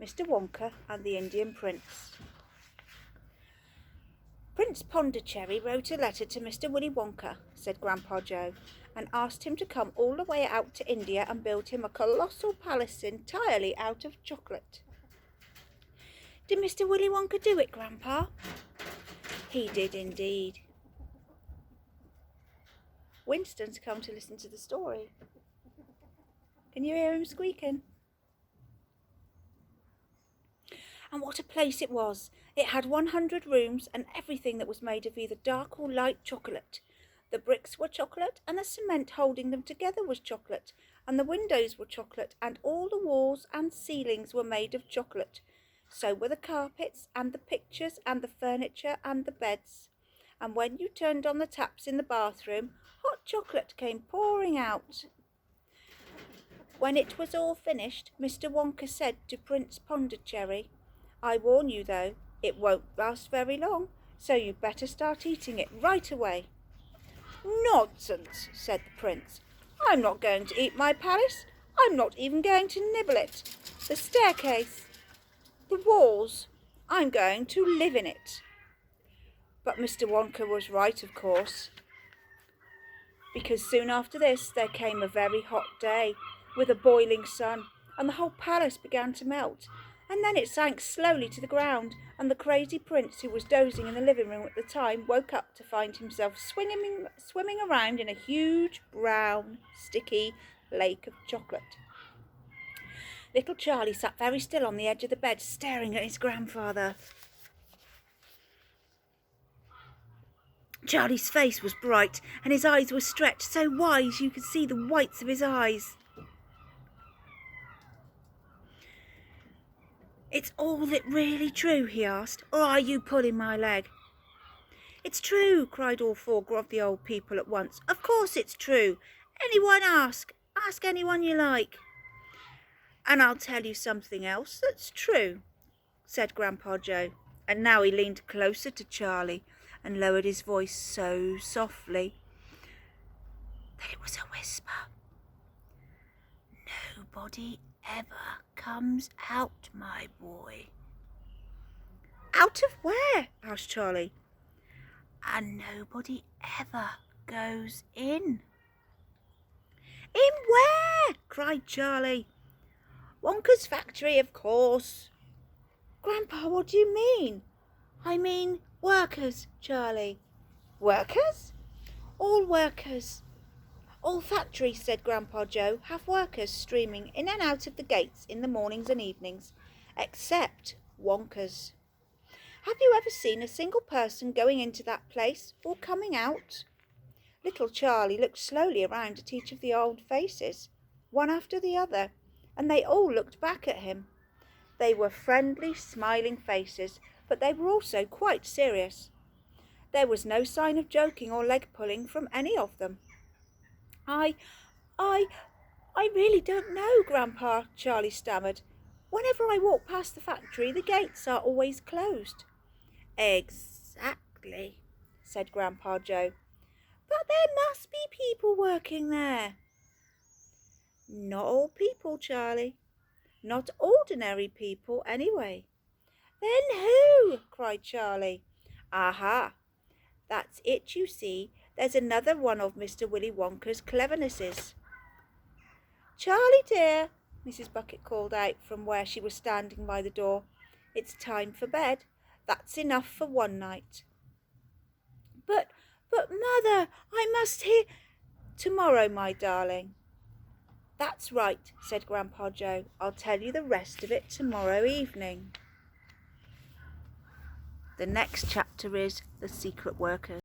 Mr. Wonka and the Indian Prince. Prince Pondicherry wrote a letter to Mr. Willy Wonka, said Grandpa Joe, and asked him to come all the way out to India and build him a colossal palace entirely out of chocolate. Did Mr. Willy Wonka do it, Grandpa? He did indeed. Winston's come to listen to the story. Can you hear him squeaking? And what a place it was! It had 100 rooms and everything that was made of either dark or light chocolate. The bricks were chocolate, and the cement holding them together was chocolate, and the windows were chocolate, and all the walls and ceilings were made of chocolate. So were the carpets, and the pictures, and the furniture, and the beds. And when you turned on the taps in the bathroom, hot chocolate came pouring out. When it was all finished, Mr. Wonka said to Prince Pondicherry, I warn you, though, it won't last very long, so you'd better start eating it right away. Nonsense, said the prince. I'm not going to eat my palace. I'm not even going to nibble it. The staircase, the walls, I'm going to live in it. But Mr. Wonka was right, of course, because soon after this there came a very hot day with a boiling sun, and the whole palace began to melt. And then it sank slowly to the ground, and the crazy prince, who was dozing in the living room at the time, woke up to find himself swimming around in a huge, brown, sticky lake of chocolate. Little Charlie sat very still on the edge of the bed, staring at his grandfather. Charlie's face was bright, and his eyes were stretched so wide you could see the whites of his eyes. It's all really true, he asked, or are you pulling my leg? It's true, cried all four of the old people at once. Of course it's true. Anyone ask anyone you like. And I'll tell you something else that's true, said Grandpa Joe, and now he leaned closer to Charlie and lowered his voice so softly that it was a whisper. Nobody ever comes out, my boy. Out of where? Asked Charlie. And nobody ever goes in. In where? Cried Charlie. Wonka's factory, of course. Grandpa, what do you mean? I mean workers, Charlie. Workers? All workers. All factories, said Grandpa Joe, have workers streaming in and out of the gates in the mornings and evenings, except Wonka's. Have you ever seen a single person going into that place or coming out? Little Charlie looked slowly around at each of the old faces, one after the other, and they all looked back at him. They were friendly, smiling faces, but they were also quite serious. There was no sign of joking or leg-pulling from any of them. I really don't know, Grandpa, Charlie stammered. Whenever I walk past the factory, the gates are always closed. Exactly, said Grandpa Joe. But there must be people working there. Not all people, Charlie. Not ordinary people, anyway. Then who? Cried Charlie. Aha, that's it, you see. There's another one of Mr. Willy Wonka's clevernesses. Charlie, dear, Mrs. Bucket called out from where she was standing by the door. It's time for bed. That's enough for one night. But, Mother, I must hear... Tomorrow, my darling. That's right, said Grandpa Joe. I'll tell you the rest of it tomorrow evening. The next chapter is The Secret Workers.